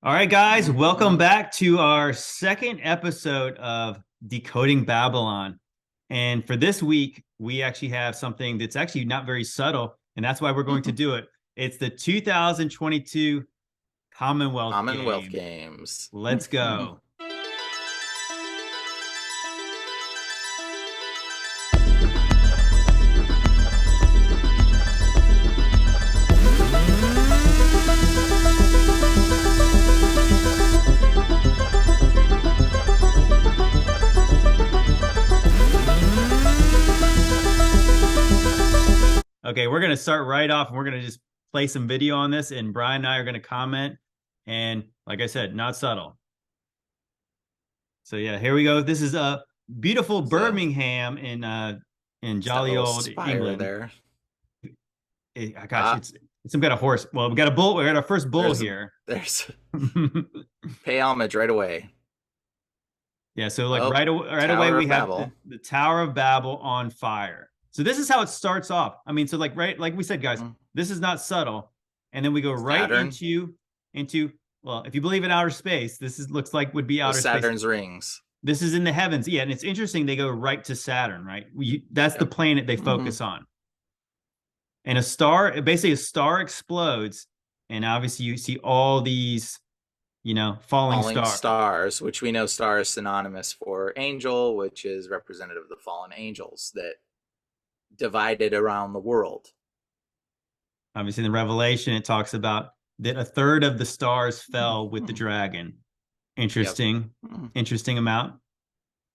All right, guys, welcome back to our second episode of Decoding Babylon. And for this week, we actually have something that's actually not very subtle, and that's why we're going to do it. It's the 2022 Commonwealth Commonwealth Games. Games. Let's go. Okay, we're going to start right off and we're going to just play some video on this, and Bryan and I are going to comment. And like I said, not subtle. So yeah, here we go. This is a beautiful Birmingham in jolly old England. There. Gosh, it's some kind of horse. Well, we got a bull. We got our first bull here. There's pay homage right away. Yeah, so like right away we have the Tower of Babel on fire. So this is how it starts off. I mean, so like like we said, guys, this is not subtle. And then we go right into well, if you believe in outer space, looks like would be outer space. Saturn's rings. This is in the heavens. Yeah, and it's interesting they go right to Saturn, right? That's the planet they focus on. And basically a star explodes, and obviously you see all these, falling stars, which we know star is synonymous for angel, which is representative of the fallen angels that divided around the world. Obviously in the Revelation, it talks about that a third of the stars fell with the dragon. Interesting. Interesting amount.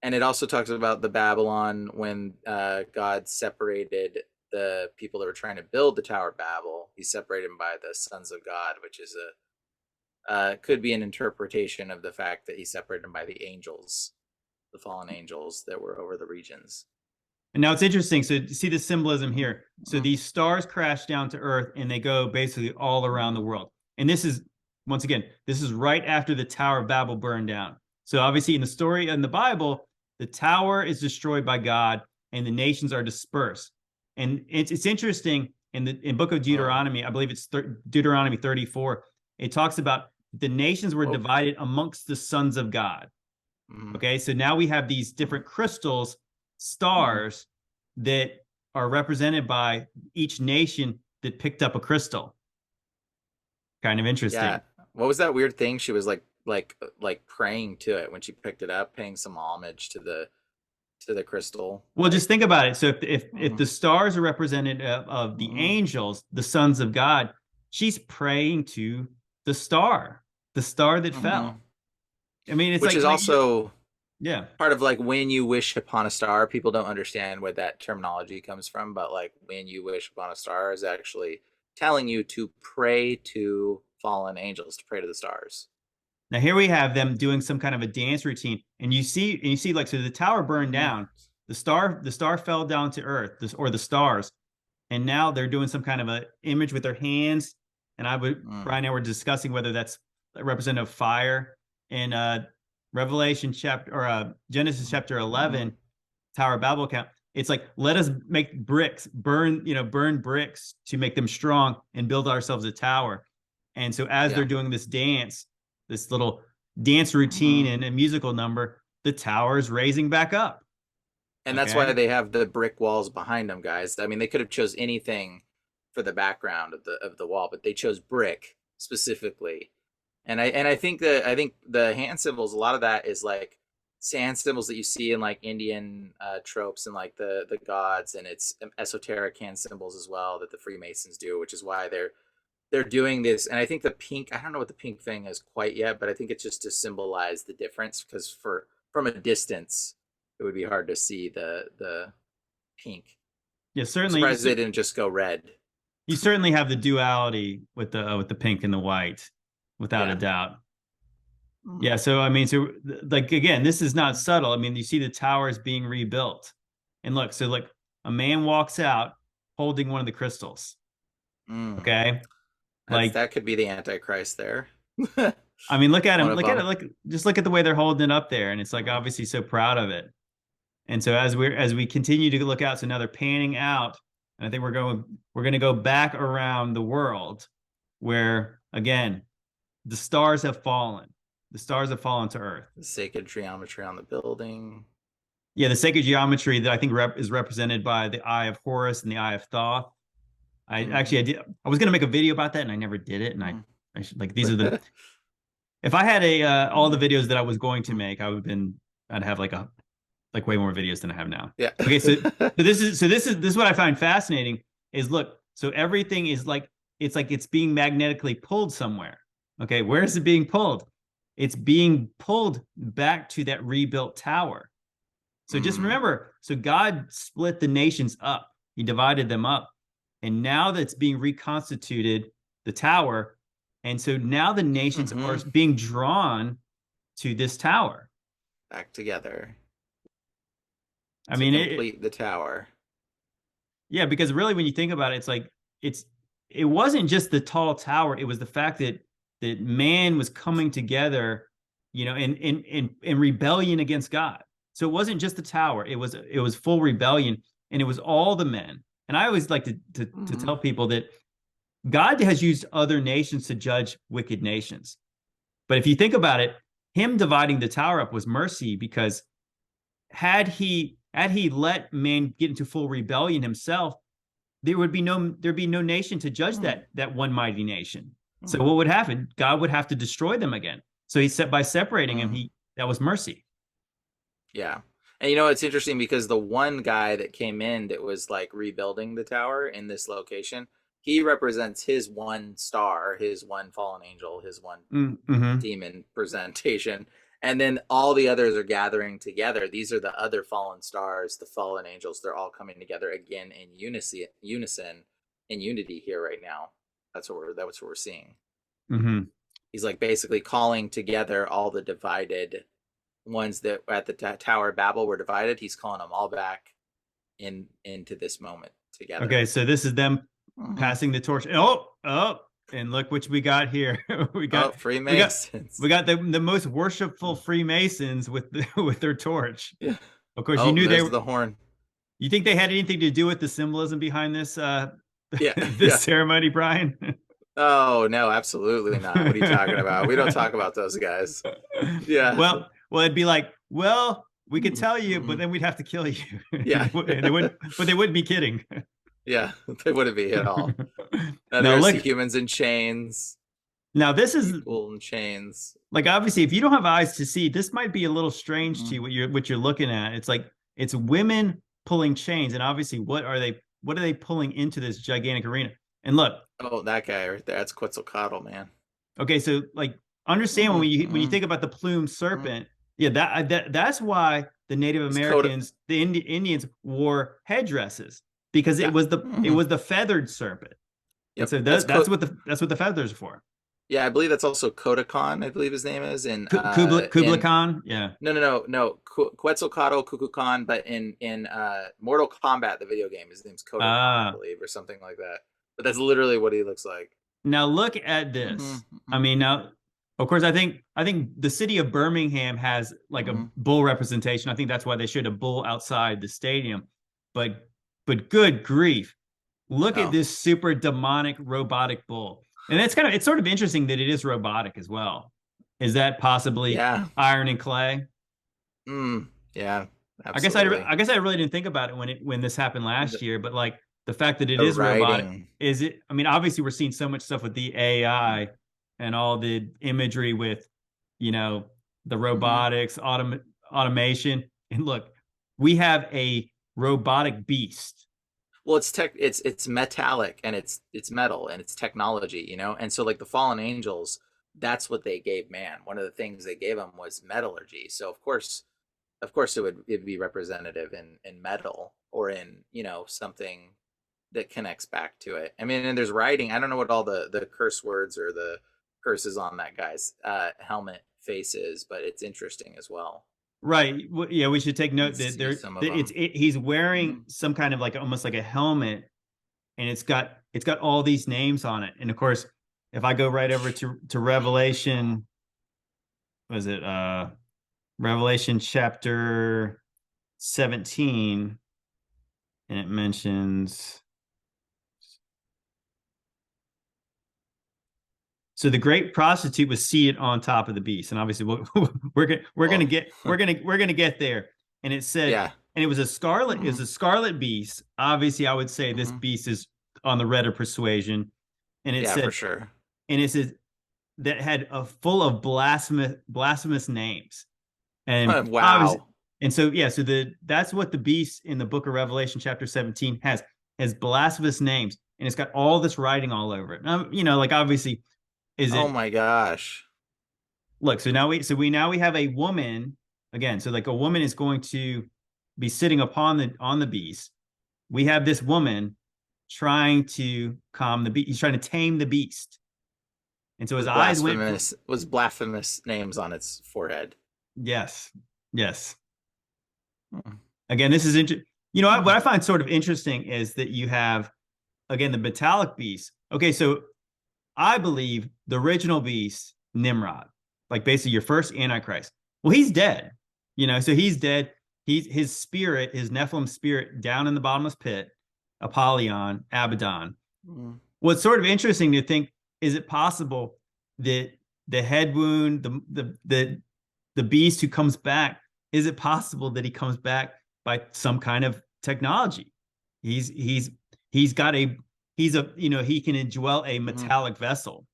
And it also talks about the Babylon when God separated the people that were trying to build the Tower of Babel. He separated them by the sons of God, which is could be an interpretation of the fact that he separated them by the angels, the fallen angels that were over the regions. And now it's interesting. So see the symbolism here. So these stars crash down to Earth and they go basically all around the world. And this is, once again, this is right after the Tower of Babel burned down. So obviously in the story in the Bible, the tower is destroyed by God and the nations are dispersed. And it's interesting in book of Deuteronomy, I believe it's Deuteronomy 34, it talks about the nations were divided amongst the sons of God. Okay, so now we have these different crystals, stars that are represented by each nation that picked up a crystal. Kind of interesting. Yeah. What was that weird thing? She was like praying to it when she picked it up, paying some homage to the crystal. Well, just think about it. So if the stars are representative of the angels, the sons of God, she's praying to the star that fell. I mean, it's which is also part of like when you wish upon a star. People don't understand where that terminology comes from, but like when you wish upon a star is actually telling you to pray to fallen angels, to pray to the stars. Now here we have them doing some kind of a dance routine, and you see like, so the tower burned down, the star fell down to Earth, or the stars, and now they're doing some kind of a image with their hands. And Bryan and I were discussing whether that's representative of fire. In Revelation Genesis chapter 11, Tower of Babel account, it's like, let us make bricks, burn bricks to make them strong and build ourselves a tower. And so as they're doing this dance, this little dance routine and a musical number, the tower is raising back up. And that's why they have the brick walls behind them, guys. I mean, they could have chose anything for the background of the wall, but they chose brick specifically. And I think the hand symbols, a lot of that is like sand symbols that you see in like Indian tropes and like the gods, and it's esoteric hand symbols as well that the Freemasons do, which is why they're doing this. And I think the pink, I don't know what the pink thing is quite yet, but I think it's just to symbolize the difference, because from a distance it would be hard to see the pink. Yeah, certainly. I'm surprised they didn't just go red. You certainly have the duality with the pink and the white, without a doubt. Yeah, so I mean, so like again, this is not subtle. I mean, you see the towers being rebuilt, and look, so like a man walks out holding one of the crystals. Okay, like that could be the Antichrist there. I mean, look at him. Just look at the way they're holding it up there, and it's like obviously so proud of it. And so as we continue to look out, so now they're panning out, and I think we're going to go back around the world, where again the stars have fallen. The stars have fallen to earth. The sacred geometry on the building. Yeah, the sacred geometry that I think is represented by the eye of Horus and the eye of Thoth. I was going to make a video about that and I never did it. And I should, like, these are the, if I had all the videos that I was going to make, I'd have like way more videos than I have now. Yeah. Okay. So this is what I find fascinating is, look, so everything is like, it's being magnetically pulled somewhere. Okay. Where is it being pulled? It's being pulled back to that rebuilt tower. So just remember, so God split the nations up. He divided them up. And now that's being reconstituted, the tower. And so now the nations are being drawn to this tower. Back together. I mean, complete the tower. Yeah, because really when you think about it, it's like, it wasn't just the tall tower. It was the fact that man was coming together, you know, in rebellion against God. So it wasn't just the tower. It was full rebellion, and it was all the men. And I always like to tell people that God has used other nations to judge wicked nations. But if you think about it, him dividing the tower up was mercy, because had he let man get into full rebellion himself, there'd be no nation to judge that one mighty nation. So what would happen? God would have to destroy them again. So he said by separating him, that was mercy. Yeah. And you know, it's interesting because the one guy that came in that was like rebuilding the tower in this location, he represents his one star, his one fallen angel, his one demon presentation. And then all the others are gathering together. These are the other fallen stars, the fallen angels. They're all coming together again in unison, in unity here right now. That's what we're seeing. He's like basically calling together all the divided ones that at the Tower of Babel were divided. He's calling them all back into this moment together. Okay, so this is them passing the torch. Oh, and look what we got here. we got Freemasons. We got the most worshipful Freemasons with their torch. Yeah. Of course, you knew they were the horn. You think they had anything to do with the symbolism behind this ceremony, Bryan? Oh no, absolutely not. What are you talking about? We don't talk about those guys. Yeah. Well, it'd be like, well, we could tell you, but then we'd have to kill you. Yeah. But they wouldn't be kidding. Yeah, they wouldn't be at all. There's humans in chains. Now this is people in chains. Like, obviously, if you don't have eyes to see, this might be a little strange to you what you're looking at. It's like it's women pulling chains, and obviously, what are they pulling into this gigantic arena? And look, oh, that guy right there, that's Quetzalcoatl, man. Okay, so like understand when you think about the plumed serpent, that's why the Native Americans, the Indians wore headdresses, because it was the feathered serpent. Yep. So that's what the feathers are for. Yeah, I believe that's also Kodakan, I believe his name is. And Kubla Khan, yeah. No. Quetzalcoatl, Kukulkan, but in Mortal Kombat, the video game, his name's Kodakan, I believe, or something like that. But that's literally what he looks like. Now look at this. I mean, now, of course, I think the city of Birmingham has like a bull representation. I think that's why they showed a bull outside the stadium. But good grief, look at this super demonic robotic bull. And it's sort of interesting that it is robotic as well. Is that possibly iron and clay? Yeah, absolutely. I guess I really didn't think about it when this happened last year, but like the fact that it is robotic, is it? I mean, obviously we're seeing so much stuff with the AI and all the imagery with, the robotics, automation. And look, we have a robotic beast. Well, it's metallic, and it's metal, and it's technology, and so like the fallen angels, that's what they gave man. One of the things they gave him was metallurgy. So of course it'd be representative in metal, or in something that connects back to it. I mean, and there's writing. I don't know what all the curse words or the curses on that guy's helmet face is, but it's interesting as well. Right. Yeah, we should take note that he's wearing some kind of like almost like a helmet, and it's got all these names on it. And of course, if I go right over to Revelation, was it Revelation chapter 17, and it mentions. So the great prostitute was seated on top of the beast, and obviously we're gonna get there. And it said, Yeah. and it was a scarlet, Mhm. is a scarlet beast. Obviously, I would say this Mhm. beast is on the red of persuasion. And it Yeah, for said, sure. and it says that had a full of blasphemous names. And obviously, Wow. and so yeah, so that's what the beast in the book of Revelation, chapter 17, has blasphemous names, and it's got all this writing all over it. Like obviously, is Oh it my gosh. look, so now we have a woman again. So like a woman is going to be sitting upon the beast. We have this woman trying to calm the beast. He's trying to tame the beast. And so his eyes went from, Was blasphemous names on its forehead. yes, yes. Mm. Again, this is interesting. What I find sort of interesting is that you have, again, the metallic beast. Okay, so I believe the original beast, Nimrod, like basically your first Antichrist. Well, he's dead. So he's dead. His spirit, his Nephilim spirit, down in the bottomless pit, Apollyon, Abaddon. Mm. What's sort of interesting to think, is it possible that the head wound, the beast who comes back, is it possible that he comes back by some kind of technology? He can indwell a metallic vessel.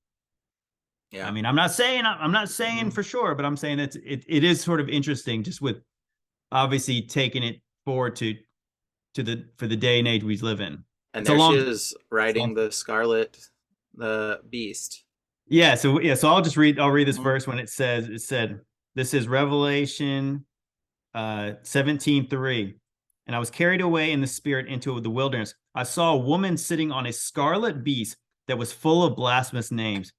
Yeah. I mean, I'm not saying for sure, but I'm saying that it is sort of interesting, just with obviously taking it forward for the day and age we live in. And It's a there she long, is riding the beast. yeah. So I'll read this Mhm. verse when it said, this is Revelation 17:3. And I was carried away in the spirit into the wilderness. I saw a woman sitting on a scarlet beast that was full of blasphemous names,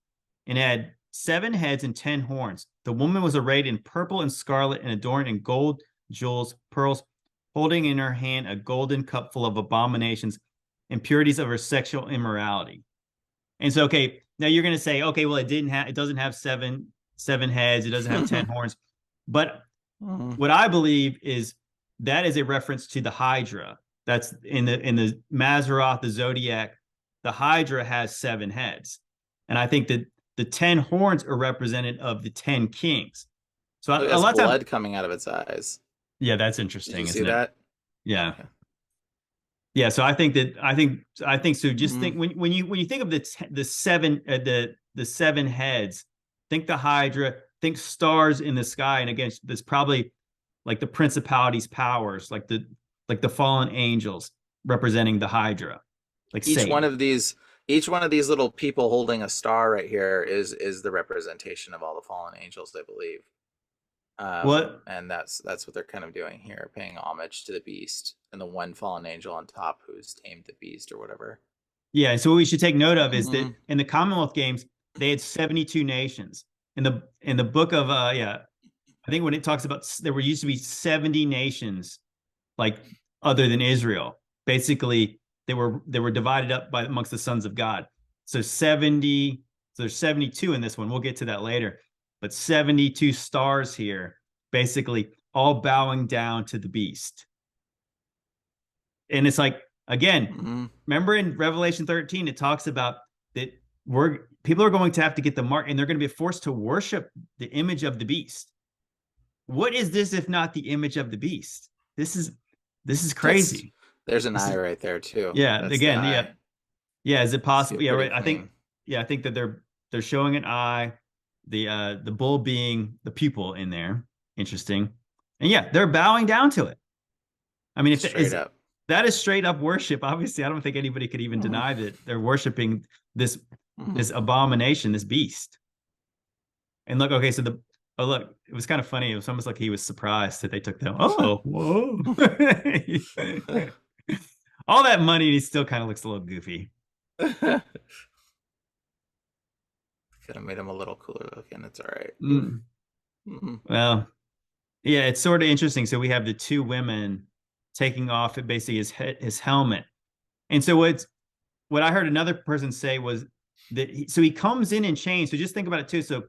and had 7 heads and 10 horns. The woman was arrayed in purple and scarlet and adorned in gold, jewels, pearls, holding in her hand a golden cup full of abominations, impurities of her sexual immorality. And so, okay, now you're going to say, okay, well, it doesn't have seven heads, it doesn't have 10 horns, but what I believe is that is a reference to the Hydra. That's in the Mazzaroth, the Zodiac. The Hydra has 7 heads, and I think that the 10 horns are representative of the 10 kings. So Look, a that's lot of blood times, coming out of its eyes. yeah, that's Did interesting, you see isn't it? that? Yeah, Okay. yeah. So I think so. Just think Mhm. when you think of the 7 heads, think the Hydra, think stars in the sky, and again, there's probably like the principalities, powers, like the fallen angels representing the Hydra, like Each one Satan. of these each one of these little people holding a star right here is the representation of all the fallen angels, I believe. What? And that's what they're kind of doing here, paying homage to the beast and the one fallen angel on top who's tamed the beast or whatever. Yeah. So what we should take note of is that Mhm. in the Commonwealth Games, they had 72 nations. In the book of I think when it talks about, there used to be 70 nations, like other than Israel. Basically, they were divided up by amongst the sons of God. So 70, so there's 72 in this one. We'll get to that later. But 72 stars here, basically all bowing down to the beast. And it's like, again, Mhm. remember in Revelation 13, it talks about that people are going to have to get the mark, and they're going to be forced to worship the image of the beast. What is this if not the image of the beast? This is That's crazy. There's an This eye is, right there too. yeah. That's the Again, yeah, eye. yeah. Is it See possible? it Yeah, pretty right. clean. I think that they're showing an eye, the bull being the pupil in there. Interesting. And yeah, they're bowing down to it. I mean, if Straight up. that is straight up worship, obviously, I don't think anybody could even Mhm. deny that they're worshiping this Mhm. abomination, this beast. And look, okay, so look, it was kind of funny. It was almost like he was surprised that they took them. Oh, whoa. All that money, and he still kind of looks a little goofy. Could have made him a little cooler looking. It's all right. Mhm. Well, yeah, it's sort of interesting. So we have the 2 women taking off basically his helmet. And so what I heard another person say was that he comes in chains. So just think about it too. So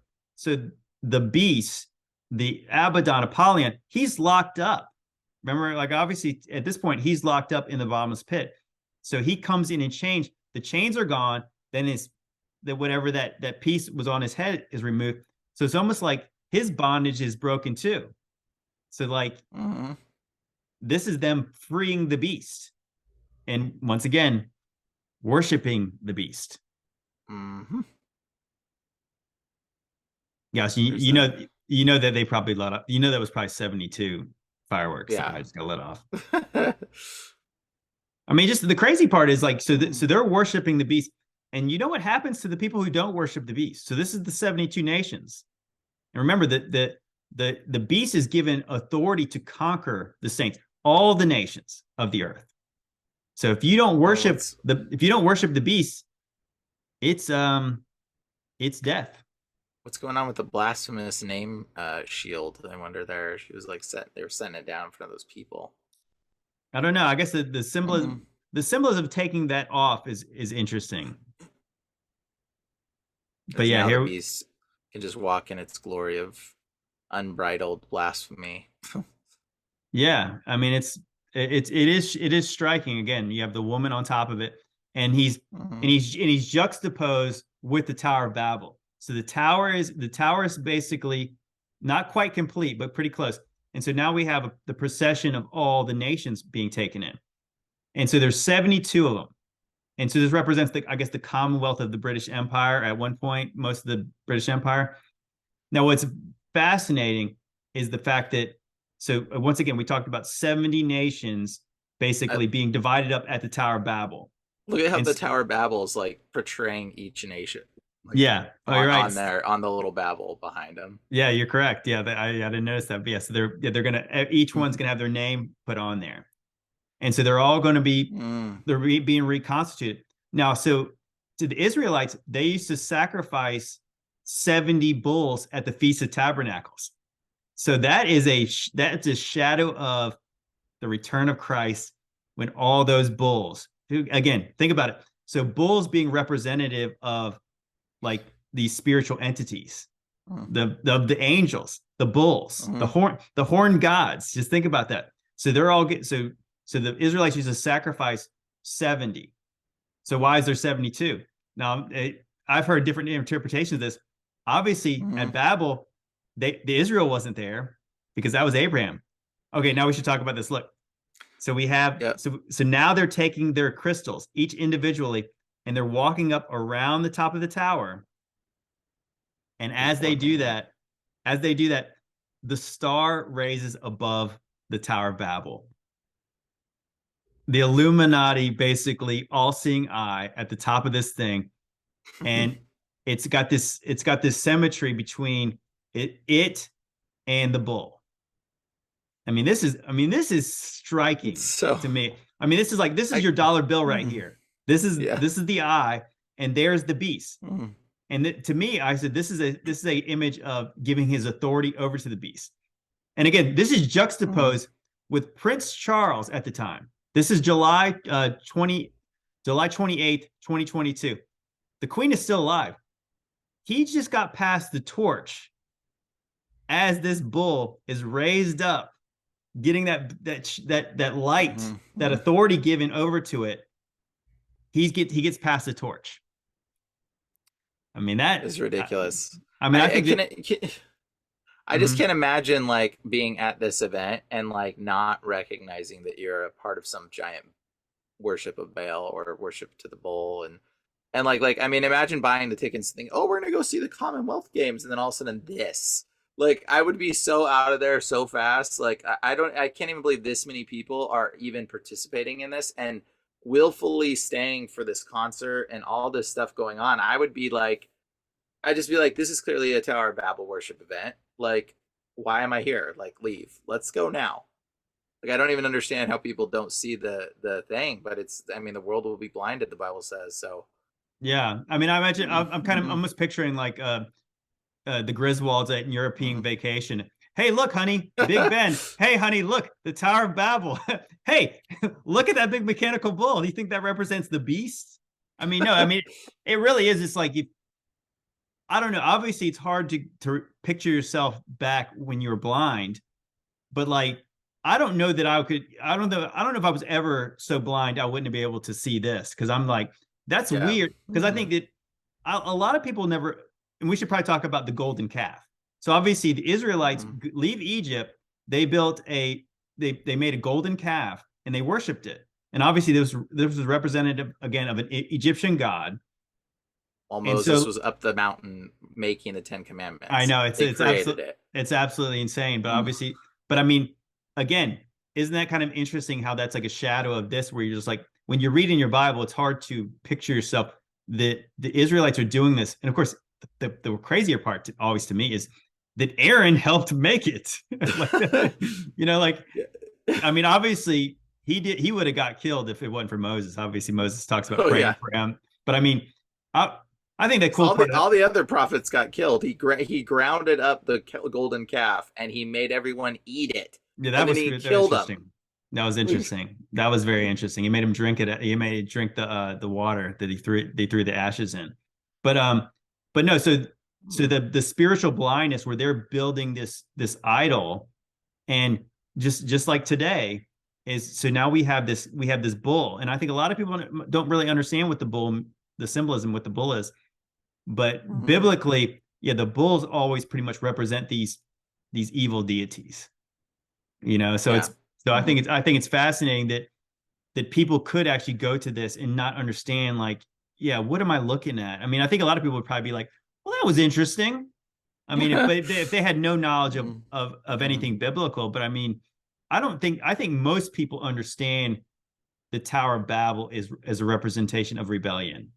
the beast, the Abaddon, Apollyon, he's locked up. Remember, like obviously at this point he's locked up in the bottomless pit. So he comes in chains. The chains are gone. Then that whatever that piece was on his head is removed. So it's almost like his bondage is broken too. So like this is them freeing the beast, and once again worshiping the beast. Yeah, so you know that they probably let off. You know that was probably 72 fireworks. Yeah, that I just got let off. I mean, just the crazy part is like, so they're worshiping the beast, and you know what happens to the people who don't worship the beast? So this is the 72 nations, and remember that the beast is given authority to conquer the saints, all the nations of the earth. So if you don't worship the beast, it's death. What's going on with the blasphemous name shield? I wonder there. She was like they were setting it down in front of those people. I don't know. I guess the symbolism of taking that off is interesting. But yeah, here the beast can just walk in its glory of unbridled blasphemy. Yeah, I mean it is striking. Again, you have the woman on top of it, and he's juxtaposed with the Tower of Babel. So the tower is basically not quite complete, but pretty close. And so now we have the procession of all the nations being taken in. And so there's 72 of them. And so this represents the Commonwealth of the British Empire at one point, most of the British Empire. Now, what's fascinating is the fact that, so once again, we talked about 70 nations basically being divided up at the Tower of Babel. Look at how the Tower of Babel is like portraying each nation. Like, yeah, you're right. On the little Babel behind them. Yeah, you're correct. Yeah, I didn't notice that. But yeah, so they're gonna each one's gonna have their name put on there, and so they're all going to be being reconstituted now. So to the Israelites, they used to sacrifice 70 bulls at the Feast of Tabernacles. So that's a shadow of the return of Christ, when all those bulls. Again, think about it. So bulls being representative of like these spiritual entities, the angels, the bulls, the horn gods. Just think about that. So they're all so the Israelites used to sacrifice 70. So why is there 72? Now I've heard different interpretations of this. Obviously, at Babel, the Israel wasn't there because that was Abraham. Okay, now we should talk about this. Look, so we have so now they're taking their crystals each individually, and they're walking up around the top of the tower. And as they do that, the star raises above the Tower of Babel. The Illuminati, basically all-seeing eye at the top of this thing, and it's got this symmetry between it and the bull. I mean, this is striking to me. I mean, this is your dollar bill right here. This is the eye, and there's the beast. And to me, I said this is a image of giving his authority over to the beast. And again, this is juxtaposed with Prince Charles at the time. This is July 28th, 2022. The Queen is still alive. He just got passed the torch as this bull is raised up, getting that light, that authority given over to it. He gets passed the torch. I mean, that is ridiculous. I just can't imagine like being at this event and like not recognizing that you're a part of some giant worship of Baal or worship to the bull, and like I mean, imagine buying the tickets and thinking, oh, we're gonna go see the Commonwealth games, and then all of a sudden this. Like, I would be so out of there so fast. Like, I can't even believe this many people are even participating in this and willfully staying for this concert and all this stuff going on. I'd just be like, this is clearly a Tower of Babel worship event. Like, why am I here? Like, leave. Let's go now. Like, I don't even understand how people don't see the thing, but the world will be blinded, the Bible says. So yeah, I mean, I imagine I'm kind of almost picturing like the Griswolds at European vacation. Hey, look, honey, Big Ben. Hey, honey, look, the Tower of Babel. Hey, look at that big mechanical bull. Do you think that represents the beast? I mean, no, I mean, it really is. It's like, I don't know. Obviously, it's hard to picture yourself back when you were blind, but like, I don't know that I could. I don't know if I was ever so blind I wouldn't be able to see this, because I'm like, that's weird. Because I think that a lot of people never, and we should probably talk about the golden calf. So obviously the Israelites leave Egypt. They built they made a golden calf and they worshipped it. And obviously this was representative again of an Egyptian god. While And Moses so was up the mountain making the 10 I Commandments, know they created it. it's absolutely insane, but obviously, but I mean, again, isn't that kind of interesting how that's like a shadow of this, where you're just like, when you're reading your Bible, it's hard to picture yourself that the Israelites are doing this. And of course, the crazier part always to me is that Aaron helped make it. Like, you know, like, I mean, obviously he would have got killed if it wasn't for Moses. Obviously, Moses talks about praying for him. But I mean, I think that cool all the other prophets got killed. He grounded up the golden calf and he made everyone eat it. Yeah, that was interesting. That was interesting. That was very interesting. He made him drink it. He made him drink the water that they threw the ashes in. But no. So the spiritual blindness where they're building this idol, and just like today is, so now we have this bull, and I think a lot of people don't really understand what the symbolism with the bull is, but biblically, yeah, the bulls always pretty much represent these evil deities. You know, so I think it's fascinating that people could actually go to this and not understand, like, yeah, what am I looking at? I mean, I think a lot of people would probably be like, well, that was interesting. I mean, if they had no knowledge of anything biblical, but I mean, I think most people understand the Tower of Babel as a representation of rebellion.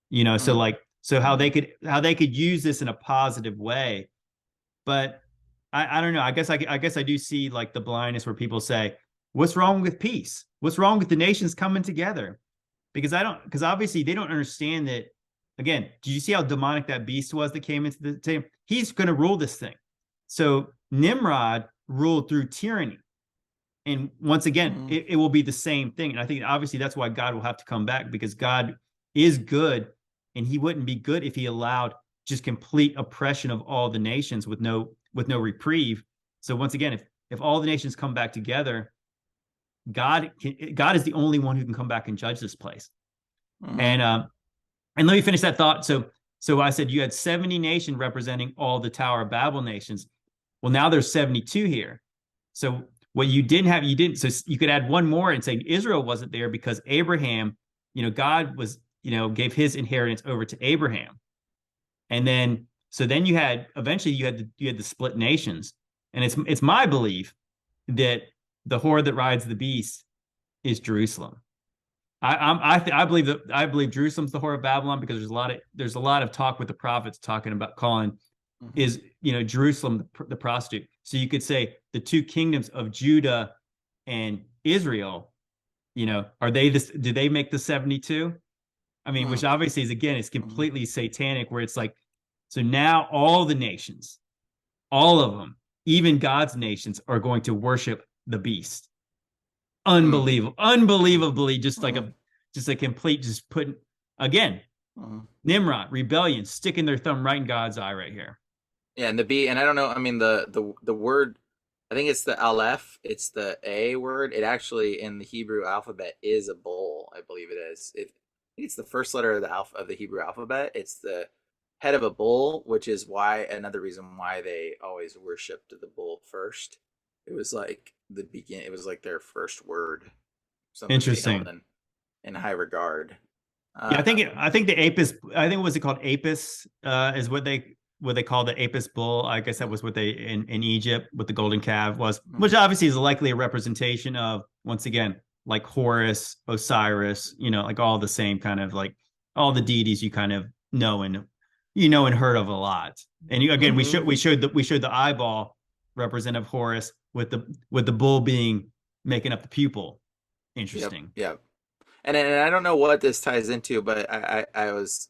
You know, so how they could use this in a positive way, but I don't know. I guess I do see like the blindness where people say, what's wrong with peace? What's wrong with the nations coming together? Because obviously they don't understand that. Again, did you see how demonic that beast was that came into the team? He's going to rule this thing. So Nimrod ruled through tyranny. And once again, it will be the same thing. And I think obviously that's why God will have to come back, because God is good, and he wouldn't be good if he allowed just complete oppression of all the nations with no reprieve. So once again, if all the nations come back together, God is the only one who can come back and judge this place. And let me finish that thought. So I said you had 70 nations representing all the Tower of Babel nations. Well, now there's 72 here. So what you didn't. So you could add one more and say Israel wasn't there because Abraham, you know, God was, you know, gave his inheritance over to Abraham. And then, so then you had the split nations. And it's my belief that the horde that rides the beast is Jerusalem. I believe Jerusalem's the whore of Babylon, because there's a lot of talk with the prophets talking about calling is, you know, Jerusalem the prostitute. So you could say the two kingdoms of Judah and Israel, you know, do they make the 72? I mean, which obviously is completely satanic, where it's like, so now all the nations, all of them, even God's nations, are going to worship the beast. Unbelievably, just a complete, just putting, again, Nimrod, rebellion, sticking their thumb right in God's eye right here. Yeah, and and I don't know, I mean, the word, I think it's the aleph, it's the A word. It actually, in the Hebrew alphabet, is a bull, I believe it is. I think it's the first letter of the Hebrew alphabet. It's the head of a bull, which is another reason why they always worshipped the bull first. It was like it was like their first word. Interesting. In high regard. Yeah, I think the Apis, I think, was it called Apis, is what they call the Apis bull. I guess that was what they in Egypt with the golden calf was, which obviously is likely a representation of, once again, like Horus, Osiris, you know, like all the same kind of, like all the deities you kind of know and heard of a lot. And again, we showed the eyeball representative Horus with the bull making up the pupil. Interesting. Yep. And I don't know what this ties into, but I was,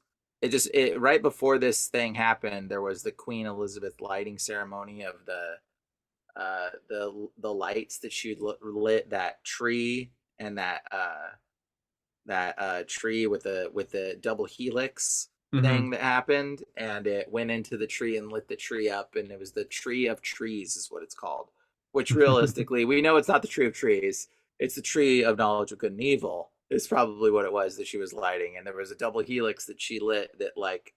right before this thing happened, there was the Queen Elizabeth lighting ceremony of the lights that she lit that tree, and that tree with the double helix thing that happened, and it went into the tree and lit the tree up, and it was the tree of trees is what it's called, which realistically we know it's not the tree of trees, it's the tree of knowledge of good and evil. It's probably what it was that she was lighting, and there was a double helix that she lit that like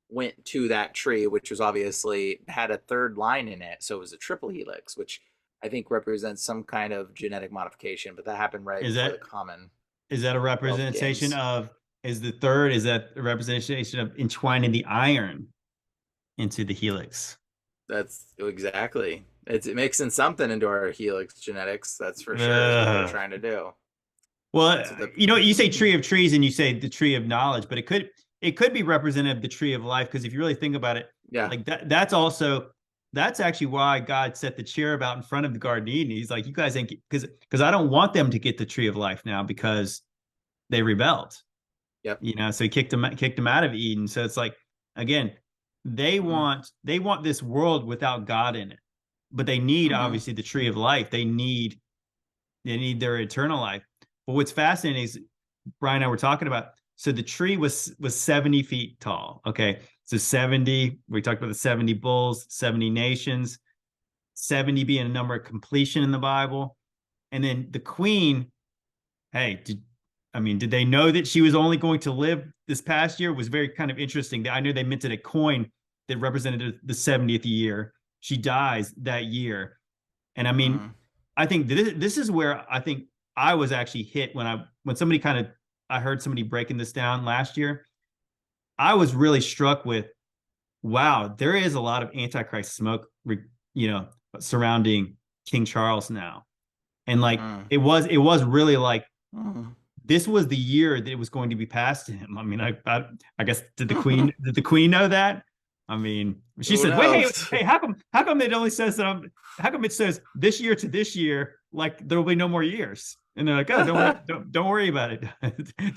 went to that tree, which was obviously had a third line in it, so it was a triple helix, which I think represents some kind of genetic modification. But that happened right Is before the that a Commonwealth representation Games. of, is that a representation of entwining the iron into the helix? That's exactly. It mixing something into our helix genetics. That's for sure. Is what they're Ugh. trying to do. Well, That's what the. you know, you say tree of trees and you say the tree of knowledge, but it could be representative of the tree of life, because if you really think about it, Yeah. like that's actually why God set the cherub out in front of the Garden of Eden. He's like, you guys ain't, because I don't want them to get the tree of life now because they rebelled. Yep. You know, so he kicked them out of Eden. So it's like, again, they want this world without God in it, but they need Mm-hmm. obviously the tree of life. They need their eternal life. But what's fascinating is Bryan and I were talking about. So the tree was 70 feet tall. Okay, so 70. We talked about the 70 bulls, 70 nations, 70 being a number of completion in the Bible, and then the queen. Hey, did they know that she was only going to live this past year? It was very kind of interesting. I knew they minted a coin that represented the 70th year. She dies that year. And I mean, Mm-hmm. I think this is where I think I was actually hit when somebody I heard somebody breaking this down last year. I was really struck with, wow, there is a lot of Antichrist smoke, surrounding King Charles now. And like, it was really like, Mm-hmm. this was the year that it was going to be passed to him. I mean, I guess did the queen know that? I mean, she Who said, "Wait, knows? hey, how come it only says how come it says this year to this year? Like there will be no more years." And they're like, "Oh, don't worry about it.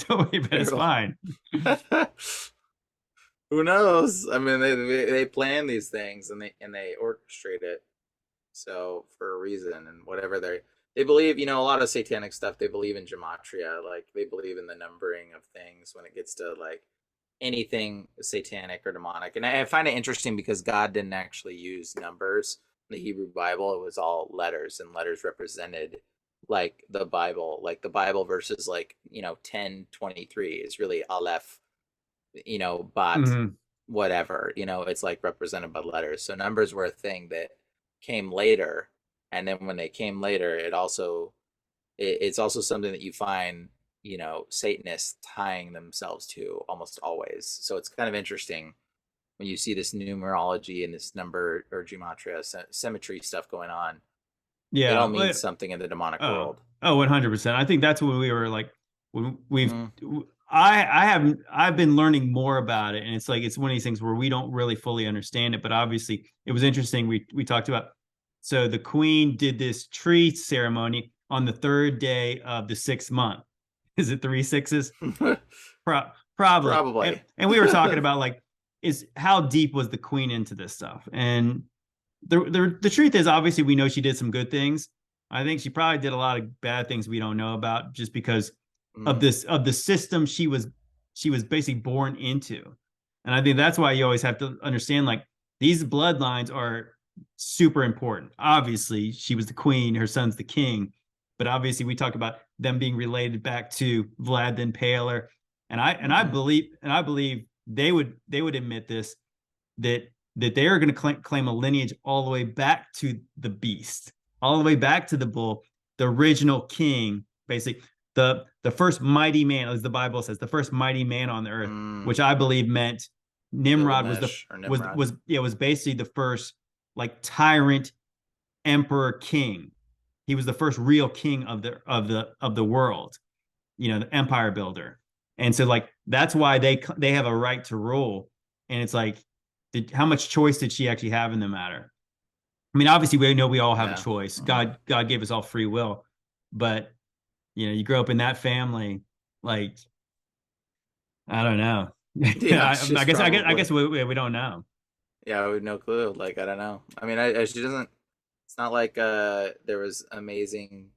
Don't worry about it. It's fine." Who knows? I mean, they plan these things and they orchestrate it. So for a reason, and whatever they believe, a lot of satanic stuff. They believe in gematria, like they believe in the numbering of things when it gets to like anything satanic or demonic. And I find it interesting because God didn't actually use numbers in the Hebrew Bible. It was all letters, and letters represented like the Bible versus like 10:23 is really Aleph, Bat, Mhm. whatever, it's like represented by letters. So numbers were a thing that came later. And then when they came later, it's also something that you find, Satanists tying themselves to almost always. So it's kind of interesting when you see this numerology and this number or gematria, symmetry stuff going on. It all Yeah. means something in the demonic Oh, world. 100%. I think that's when we were like, when we've, Mm-hmm. I've been learning more about it, and it's like it's one of these things where we don't really fully understand it. But obviously, it was interesting. We talked about, so the queen did this tree ceremony on the third day of the 6th month. Is it 3 6s? Probably. And, Probably. and we were talking about like, is how deep was the queen into this stuff? And the truth is, obviously, we know she did some good things. I think she probably did a lot of bad things we don't know about, just because of Mm-hmm. the system she was basically born into. And I think that's why you always have to understand, like, these bloodlines are super important. Obviously, she was the queen, her son's the king, but obviously we talk about them being related back to Vlad the Impaler. Mm-hmm. And I believe they would admit this, that they are going to claim a lineage all the way back to the beast, all the way back to the bull, the original king, basically the first mighty man, as the Bible says, the first mighty man on the earth, which I believe meant Nimrod was Gilgamesh or Nimrod. was basically the first like tyrant emperor king. He was the first real king of the world, the empire builder. And so like that's why they have a right to rule. And it's like, how much choice did she actually have in the matter? I mean, obviously we know we all have a Yeah. choice. Mm-hmm. God gave us all free will, but you grow up in that family, like, I don't know. Yeah, I she's guess probably. we don't know. Yeah, we have no clue. Like, I don't know. I mean, she doesn't. It's not like there was amazing,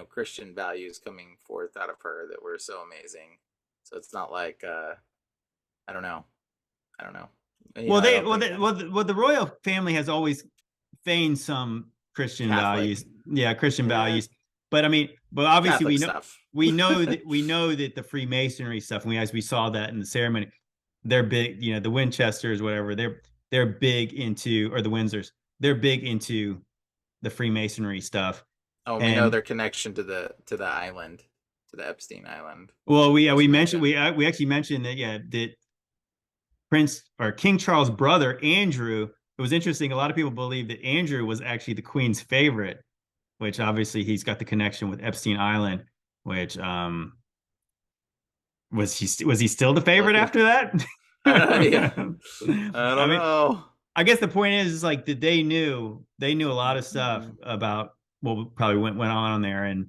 Christian values coming forth out of her that were so amazing. So it's not like I don't know. I don't know. Well, I they don't well, think they, well, the, well, the royal family has always feigned some Christian Catholic. values. Yeah, Christian Yeah. values. But I mean, but obviously Catholic stuff. we know that the Freemasonry stuff, as we saw that in the ceremony, they're big, the Winchesters, whatever, they're big into, or the Windsors, they're big into the Freemasonry stuff. Oh, we know And their connection to the island, to the Epstein Island. well, we mentioned, we actually mentioned that, that Prince or King Charles' brother, Andrew, it was interesting. A lot of people believe that Andrew was actually the Queen's favorite, which obviously he's got the connection with Epstein Island, which was he still the favorite after that? Yeah. I don't know. I guess the point is like that they knew a lot of stuff about what probably went on there, and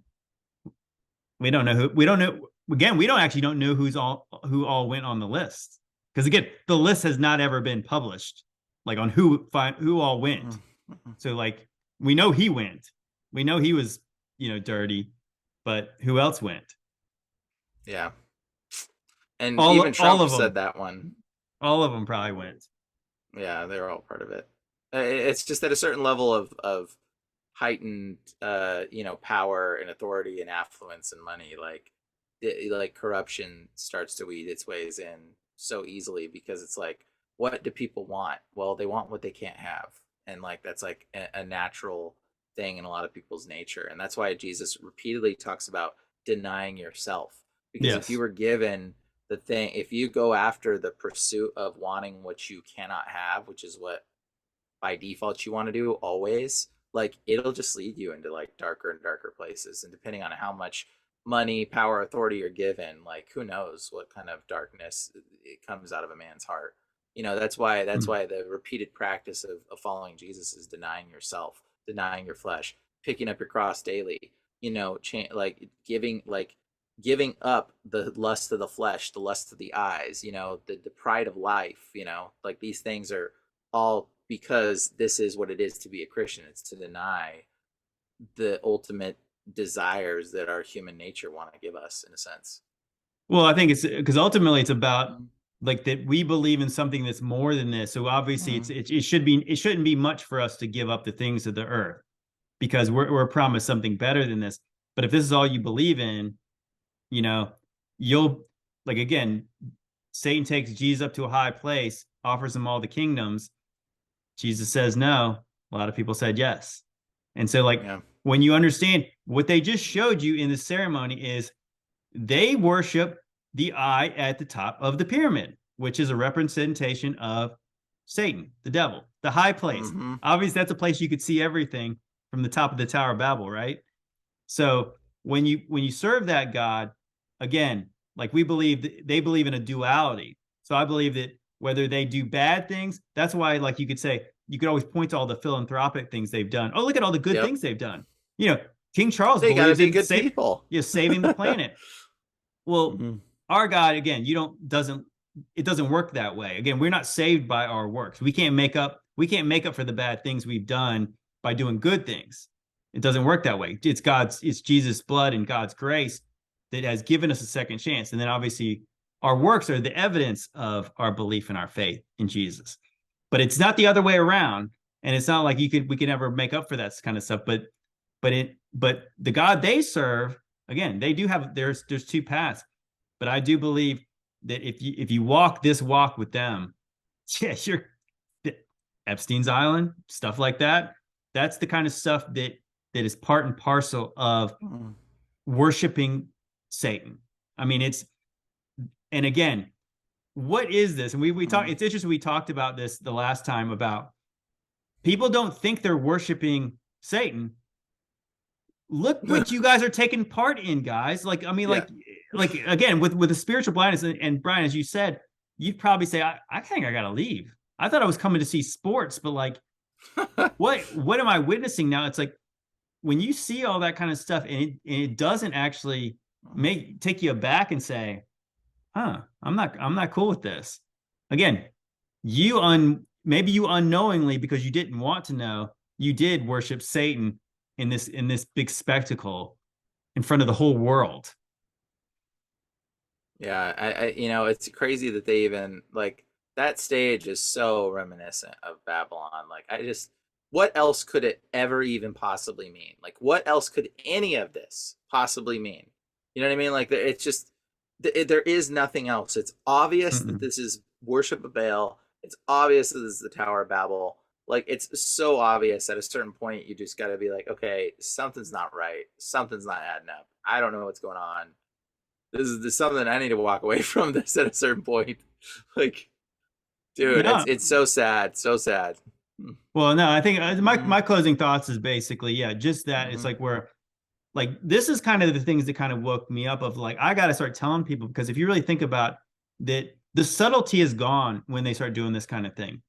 we don't know again, we don't know who all went on the list, because again, the list has not ever been published, like on who all went. So like we know he went, we know he was dirty, but who else went? Yeah. And even Trump said that one. All of them probably went. Yeah, they're all part of it. It's just at a certain level of heightened, power and authority and affluence and money, like corruption starts to weed its ways in so easily, because it's like, what do people want? Well, they want what they can't have, and like that's like a natural thing in a lot of people's nature, and that's why Jesus repeatedly talks about denying yourself, because if you were given the thing, if you go after the pursuit of wanting what you cannot have, which is what by default you want to do always, like it'll just lead you into like darker and darker places, and depending on how much money, power, authority you're given, like who knows what kind of darkness it comes out of a man's heart. That's why the repeated practice of following Jesus is denying yourself, denying your flesh, picking up your cross daily, like giving up the lust of the flesh, the lust of the eyes, the pride of life, like these things are all because this is what it is to be a Christian. It's to deny the ultimate desires that our human nature want to give us, in a sense. Well, I think it's because ultimately it's about like that we believe in something that's more than this. So obviously it shouldn't be much for us to give up the things of the earth, because we're promised something better than this. But if this is all you believe in, you'll, like, again, Satan takes Jesus up to a high place, offers him all the kingdoms. Jesus says no. A lot of people said yes. And so like when you understand what they just showed you in the ceremony is they worship the eye at the top of the pyramid, which is a representation of Satan, the devil, the high place. Obviously, that's a place you could see everything from the top of the Tower of Babel, right? So when you serve that God, again, like they believe in a duality. So I believe that whether they do bad things, that's why, like, you could always point to all the philanthropic things they've done. Oh, look at all the good things they've done. King Charles believes in good people. Saving the planet. Well, our God, again, it doesn't work that way. Again, we're not saved by our works. We can't make up for the bad things we've done by doing good things. It doesn't work that way. It's Jesus' blood and God's grace that has given us a second chance. And then obviously our works are the evidence of our belief in our faith in Jesus. But it's not the other way around. And it's not like we could never make up for that kind of stuff. But the God they serve, again, they do have, there's two paths. But I do believe that if you walk this walk with them, you're Epstein's Island, stuff like that. That's the kind of stuff that is part and parcel of worshiping Satan. I mean, and again, what is this? And we talked, it's interesting, we talked about this the last time, about people don't think they're worshiping Satan. Look what you guys are taking part in, guys. Like, I mean, like again, with the spiritual blindness, and Bryan, as you said, you'd probably say, I think I gotta leave. I thought I was coming to see sports, but like, what am I witnessing now? It's like when you see all that kind of stuff, and it doesn't actually take you aback and say, I'm not cool with this. Again, maybe you unknowingly, because you didn't want to know, you did worship Satan in this big spectacle in front of the whole world. Yeah, I it's crazy that they even, like, that stage is so reminiscent of Babylon. Like, what else could it ever even possibly mean? Like, what else could any of this possibly mean? You know what I mean? Like, it's just, there is nothing else. It's obvious that this is worship of Baal. It's obvious that this is the Tower of Babel. Like, it's so obvious at a certain point, you just got to be like, okay, something's not right. Something's not adding up. I don't know what's going on. This is something I need to walk away from this at a certain point. Like, dude, No. it's so sad. So sad. Well, no, I think my closing thoughts is basically, yeah, just that. It's like this is kind of the things that kind of woke me up of like, I got to start telling people, because if you really think about that, the subtlety is gone when they start doing this kind of thing.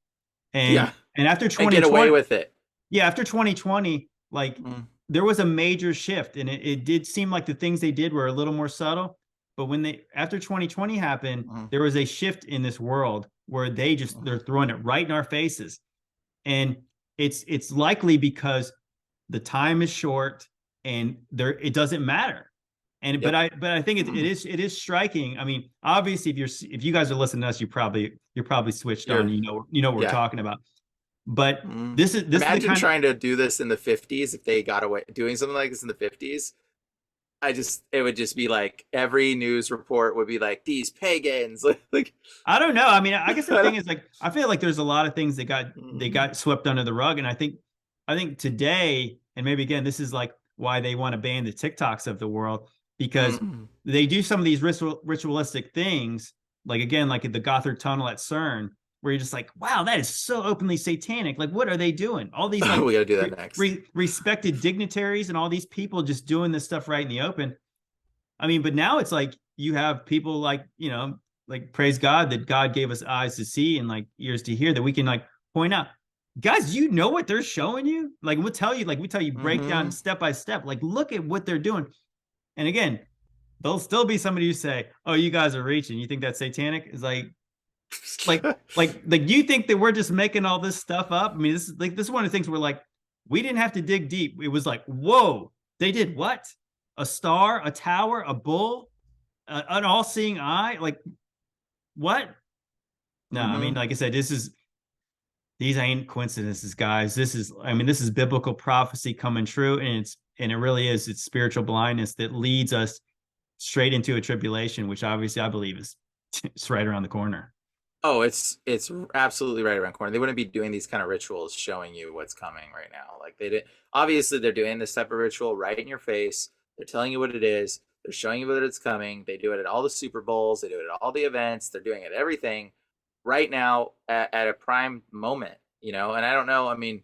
And after 2020, get away with it. Yeah, after 2020, like there was a major shift, and it did seem like the things they did were a little more subtle. But after 2020 happened, there was a shift in this world where they're throwing it right in our faces. And it's likely because the time is short and it doesn't matter. And but I think it is striking. I mean, obviously, if you guys are listening to us, you're probably switched on. You know what we're talking about. But this imagine trying to do this in the 50s. If they got away doing something like this in the 50s, it would just be like every news report would be like, these pagans. Like, I don't know. I mean, I guess the thing is, like, I feel like there's a lot of things that got swept under the rug. And I think today, and maybe again, this is like why they want to ban the TikToks of the world, because they do some of these ritualistic things, like again, like at the Gotthard Tunnel at CERN, where you're just like, wow, that is so openly satanic. Like, what are they doing? All these like we gotta do that next. Respected dignitaries and all these people just doing this stuff right in the open. I mean, but now it's like you have people like, like, praise God that God gave us eyes to see and like ears to hear, that we can like point out, guys, you know what they're showing you? Like, we tell you break down step by step, like, look at what they're doing. And again, there'll still be somebody who say, oh, you guys are reaching. You think that's satanic? It's like you think that we're just making all this stuff up? I mean, this is one of the things where like, we didn't have to dig deep. It was like, whoa, they did what? A star, a tower, a bull, an all-seeing eye? Like, what? No, I mean, like I said, these ain't coincidences, guys. This is biblical prophecy coming true, and it really is. It's spiritual blindness that leads us straight into a tribulation, which obviously I believe it's right around the corner. Oh, it's absolutely right around the corner. They wouldn't be doing these kind of rituals showing you what's coming right now. Like, they did. Obviously, they're doing this type of ritual right in your face. They're telling you what it is. They're showing you that it's coming. They do it at all the Super Bowls. They do it at all the events. They're doing it at everything right now at a prime moment, And I don't know. I mean,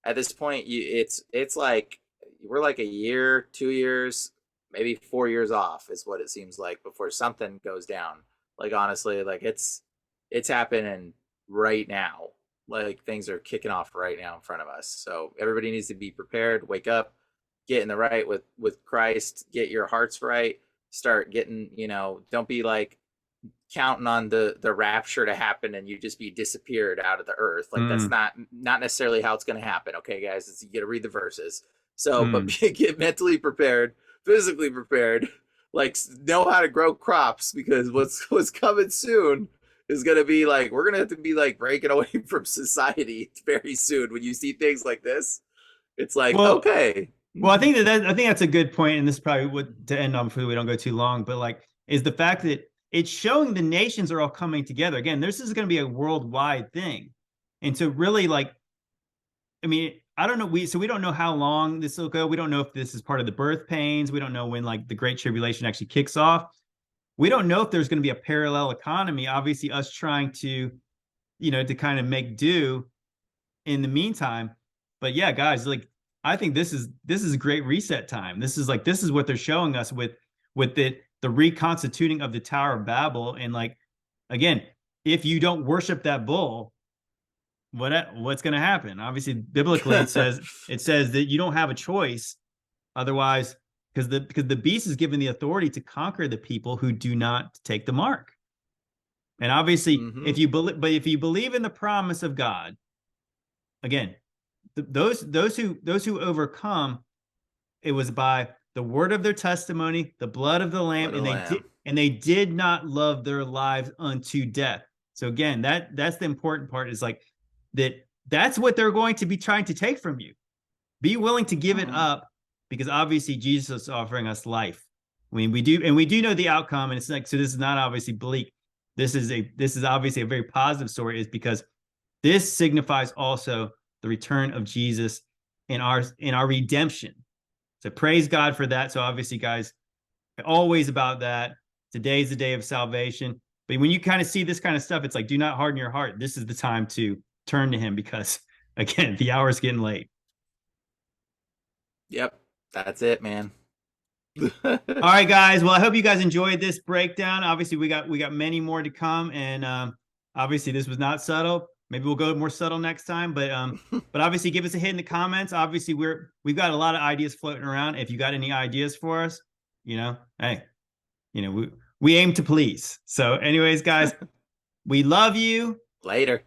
at this point, it's like we're like a year, 2 years, maybe 4 years off is what it seems like before something goes down. Like, honestly, like it's happening right now. Like, things are kicking off right now in front of us. So everybody needs to be prepared, wake up, get in the right with Christ, get your hearts right, start getting, don't be like counting on the rapture to happen and you just be disappeared out of the earth. Like, that's not necessarily how it's going to happen. Okay, guys, you got to read the verses. So, but get mentally prepared, physically prepared, like, know how to grow crops, because what's coming soon is going to be like, we're going to have to be like breaking away from society very soon. When you see things like this, it's like, okay. Well, I think that's a good point, and this is probably what to end on before we don't go too long. But like, is the fact that it's showing the nations are all coming together. Again, this is going to be a worldwide thing, and so really, like, I mean, I don't know. We don't know how long this will go. We don't know if this is part of the birth pains. We don't know when like the Great Tribulation actually kicks off. We don't know if there's going to be a parallel economy. Obviously, us trying to, to kind of make do in the meantime. But yeah, guys, like, I think this is a great reset time. This is what they're showing us with the reconstituting of the Tower of Babel. And like, again, if you don't worship that bull, what's going to happen? Obviously, biblically, it says that you don't have a choice. Otherwise, because the beast is given the authority to conquer the people who do not take the mark. And obviously, if you believe in the promise of God, again, those who overcome, it was by the word of their testimony, the blood of the Lamb, and they did not love their lives unto death. So again, that's the important part, is like that that's what they're going to be trying to take from you. Be willing to give it up, because obviously Jesus is offering us life. I mean, we do know the outcome, and it's like, so this is not obviously bleak. This is obviously a very positive story, is because this signifies also the return of Jesus in our redemption. So praise God for that. So obviously, guys, always about that. Today's the day of salvation. But when you kind of see this kind of stuff, it's like, do not harden your heart. This is the time to turn to him, because again, the hour is getting late. Yep, that's it, man. All right, guys. Well, I hope you guys enjoyed this breakdown. Obviously, we got many more to come, and obviously, this was not subtle. Maybe we'll go more subtle next time, but obviously, give us a hit in the comments. Obviously, we've got a lot of ideas floating around. If you got any ideas for us, hey, we aim to please. So, anyways, guys, we love you. Later.